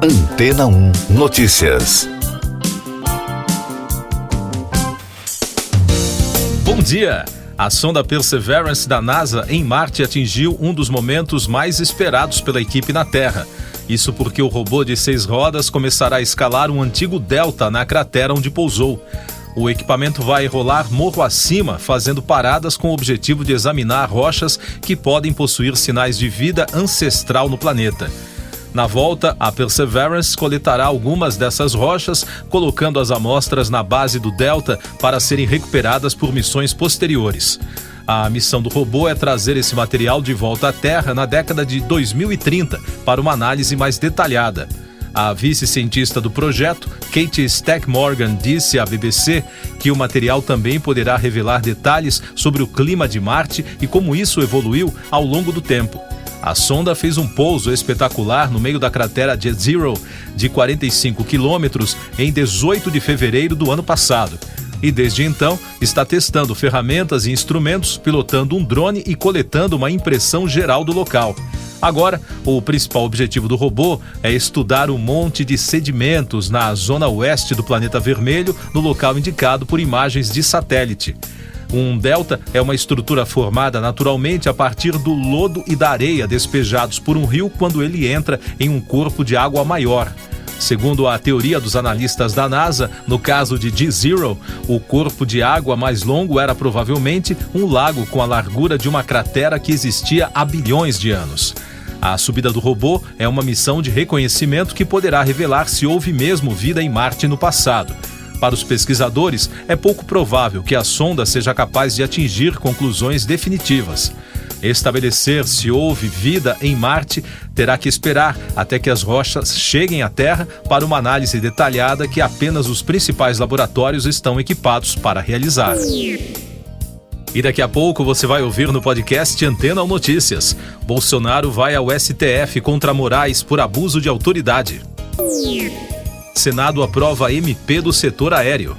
Antena 1 Notícias. Bom dia! A sonda Perseverance da NASA em Marte atingiu um dos momentos mais esperados pela equipe na Terra. Isso porque o robô de 6 rodas começará a escalar um antigo delta na cratera onde pousou. O equipamento vai rolar morro acima, fazendo paradas com o objetivo de examinar rochas que podem possuir sinais de vida ancestral no planeta. Na volta, a Perseverance coletará algumas dessas rochas, colocando as amostras na base do delta para serem recuperadas por missões posteriores. A missão do robô é trazer esse material de volta à Terra na década de 2030 para uma análise mais detalhada. A vice-cientista do projeto, Kate Stack-Morgan, disse à BBC que o material também poderá revelar detalhes sobre o clima de Marte e como isso evoluiu ao longo do tempo. A sonda fez um pouso espetacular no meio da cratera Jezero, de 45 quilômetros, em 18 de fevereiro do ano passado. E desde então, está testando ferramentas e instrumentos, pilotando um drone e coletando uma impressão geral do local. Agora, o principal objetivo do robô é estudar um monte de sedimentos na zona oeste do planeta vermelho, no local indicado por imagens de satélite. Um delta é uma estrutura formada naturalmente a partir do lodo e da areia despejados por um rio quando ele entra em um corpo de água maior. Segundo a teoria dos analistas da NASA, no caso de Jezero, o corpo de água mais longo era provavelmente um lago com a largura de uma cratera que existia há bilhões de anos. A subida do robô é uma missão de reconhecimento que poderá revelar se houve mesmo vida em Marte no passado. Para os pesquisadores, é pouco provável que a sonda seja capaz de atingir conclusões definitivas. Estabelecer se houve vida em Marte terá que esperar até que as rochas cheguem à Terra para uma análise detalhada que apenas os principais laboratórios estão equipados para realizar. E daqui a pouco você vai ouvir no podcast Antena 1 Notícias. Bolsonaro vai ao STF contra Moraes por abuso de autoridade. Senado aprova MP do setor aéreo.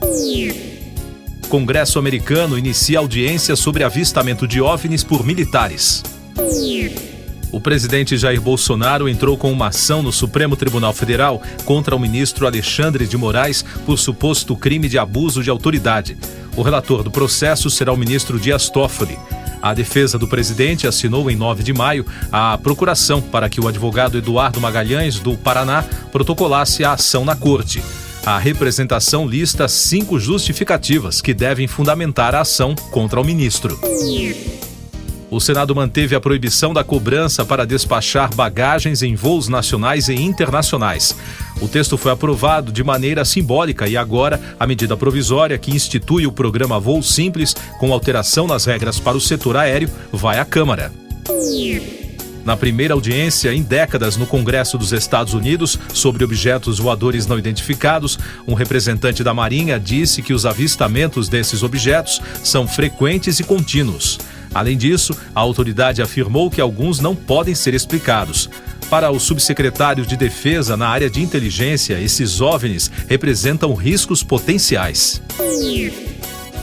Congresso americano inicia audiência sobre avistamento de OVNIs por militares. O presidente Jair Bolsonaro entrou com uma ação no Supremo Tribunal Federal contra o ministro Alexandre de Moraes por suposto crime de abuso de autoridade. O relator do processo será o ministro Dias Toffoli. A defesa do presidente assinou em 9 de maio a procuração para que o advogado Eduardo Magalhães, do Paraná, protocolasse a ação na corte. A representação lista 5 justificativas que devem fundamentar a ação contra o ministro. O Senado manteve a proibição da cobrança para despachar bagagens em voos nacionais e internacionais. O texto foi aprovado de maneira simbólica e agora a medida provisória que institui o programa Voo Simples, com alteração nas regras para o setor aéreo, vai à Câmara. Na primeira audiência em décadas no Congresso dos Estados Unidos sobre objetos voadores não identificados, um representante da Marinha disse que os avistamentos desses objetos são frequentes e contínuos. Além disso, a autoridade afirmou que alguns não podem ser explicados. Para o subsecretário de Defesa na área de inteligência, esses OVNIs representam riscos potenciais.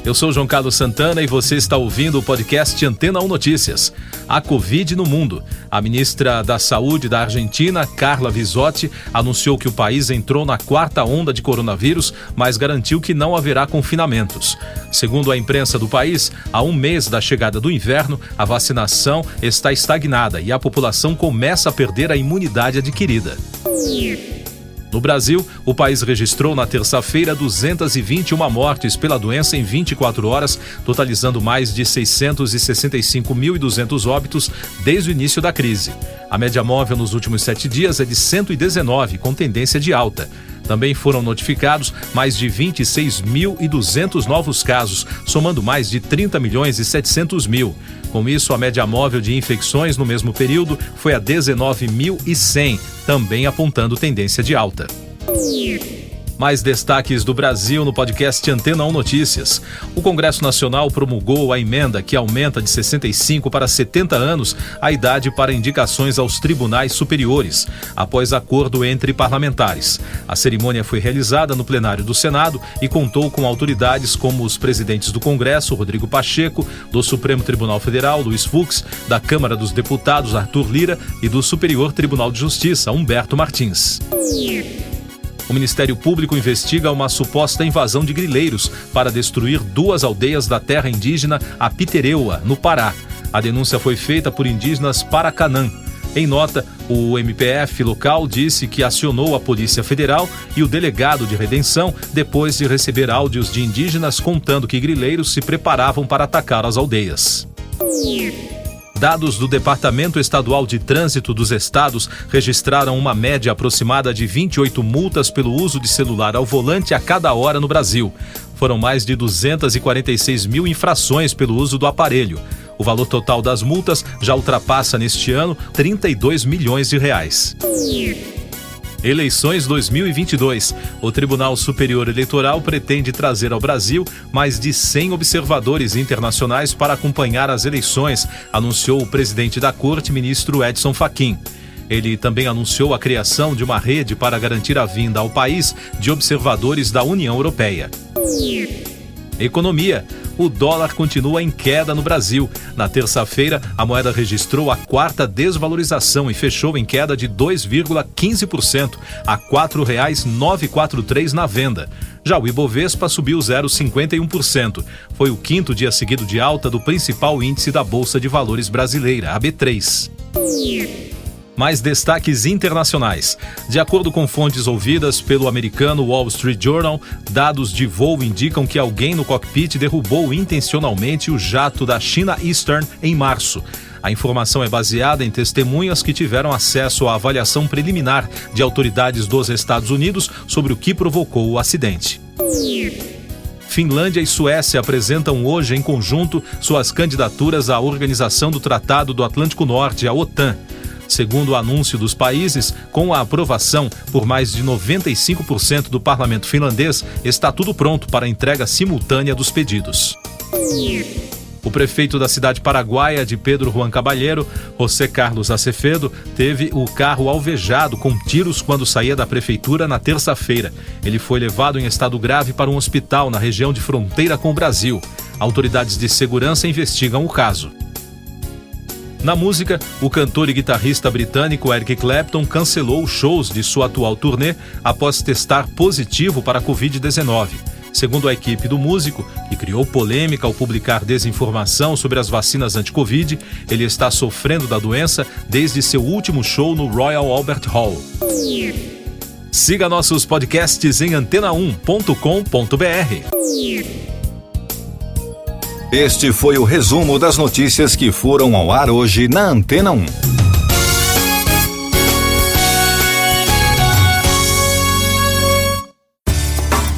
Eu sou João Carlos Santana e você está ouvindo o podcast Antena 1 Notícias. A Covid no mundo. A ministra da Saúde da Argentina, Carla Bisotti, anunciou que o país entrou na 4ª onda de coronavírus, mas garantiu que não haverá confinamentos. Segundo a imprensa do país, há um mês da chegada do inverno, a vacinação está estagnada e a população começa a perder a imunidade adquirida. No Brasil, o país registrou na terça-feira 221 mortes pela doença em 24 horas, totalizando mais de 665.200 óbitos desde o início da crise. A média móvel nos últimos 7 dias é de 119, com tendência de alta. Também foram notificados mais de 26.200 novos casos, somando mais de 30.700.000. Com isso, a média móvel de infecções no mesmo período foi a 19.100, também apontando tendência de alta. Mais destaques do Brasil no podcast Antena 1 Notícias. O Congresso Nacional promulgou a emenda que aumenta de 65 para 70 anos a idade para indicações aos tribunais superiores, após acordo entre parlamentares. A cerimônia foi realizada no plenário do Senado e contou com autoridades como os presidentes do Congresso, Rodrigo Pacheco, do Supremo Tribunal Federal, Luiz Fux, da Câmara dos Deputados, Arthur Lira, e do Superior Tribunal de Justiça, Humberto Martins. O Ministério Público investiga uma suposta invasão de grileiros para destruir 2 aldeias da terra indígena Apitereua, no Pará. A denúncia foi feita por indígenas Paracanã. Em nota, o MPF local disse que acionou a Polícia Federal e o delegado de redenção depois de receber áudios de indígenas contando que grileiros se preparavam para atacar as aldeias. Dados do Departamento Estadual de Trânsito dos Estados registraram uma média aproximada de 28 multas pelo uso de celular ao volante a cada hora no Brasil. Foram mais de 246 mil infrações pelo uso do aparelho. O valor total das multas já ultrapassa neste ano 32 milhões de reais. Eleições 2022. O Tribunal Superior Eleitoral pretende trazer ao Brasil mais de 100 observadores internacionais para acompanhar as eleições, anunciou o presidente da Corte, ministro Edson Fachin. Ele também anunciou a criação de uma rede para garantir a vinda ao país de observadores da União Europeia. Economia. O dólar continua em queda no Brasil. Na terça-feira, a moeda registrou a 4ª desvalorização e fechou em queda de 2,15% a R$ 4,943 na venda. Já o Ibovespa subiu 0,51%. Foi o 5º dia seguido de alta do principal índice da Bolsa de Valores brasileira, a B3. Mais destaques internacionais. De acordo com fontes ouvidas pelo americano Wall Street Journal, dados de voo indicam que alguém no cockpit derrubou intencionalmente o jato da China Eastern em março. A informação é baseada em testemunhas que tiveram acesso à avaliação preliminar de autoridades dos Estados Unidos sobre o que provocou o acidente. Finlândia e Suécia apresentam hoje em conjunto suas candidaturas à Organização do Tratado do Atlântico Norte, a OTAN. Segundo o anúncio dos países, com a aprovação por mais de 95% do parlamento finlandês, está tudo pronto para a entrega simultânea dos pedidos. O prefeito da cidade paraguaia de Pedro Juan Caballero, José Carlos Acevedo, teve o carro alvejado com tiros quando saía da prefeitura na terça-feira. Ele foi levado em estado grave para um hospital na região de fronteira com o Brasil. Autoridades de segurança investigam o caso. Na música, o cantor e guitarrista britânico Eric Clapton cancelou shows de sua atual turnê após testar positivo para a Covid-19. Segundo a equipe do músico, que criou polêmica ao publicar desinformação sobre as vacinas anti-Covid, ele está sofrendo da doença desde seu último show no Royal Albert Hall. Siga nossos podcasts em antena1.com.br. Este foi o resumo das notícias que foram ao ar hoje na Antena 1.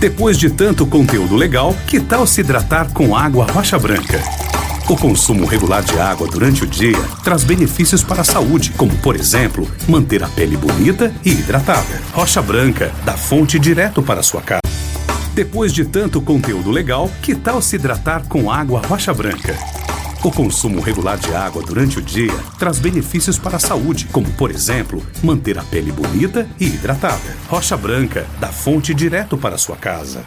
Depois de tanto conteúdo legal, que tal se hidratar com água Rocha Branca? O consumo regular de água durante o dia traz benefícios para a saúde, como, por exemplo, manter a pele bonita e hidratada. Rocha Branca, da fonte direto para a sua casa. Depois de tanto conteúdo legal, que tal se hidratar com água Rocha Branca? O consumo regular de água durante o dia traz benefícios para a saúde, como, por exemplo, manter a pele bonita e hidratada. Rocha Branca, da fonte direto para a sua casa.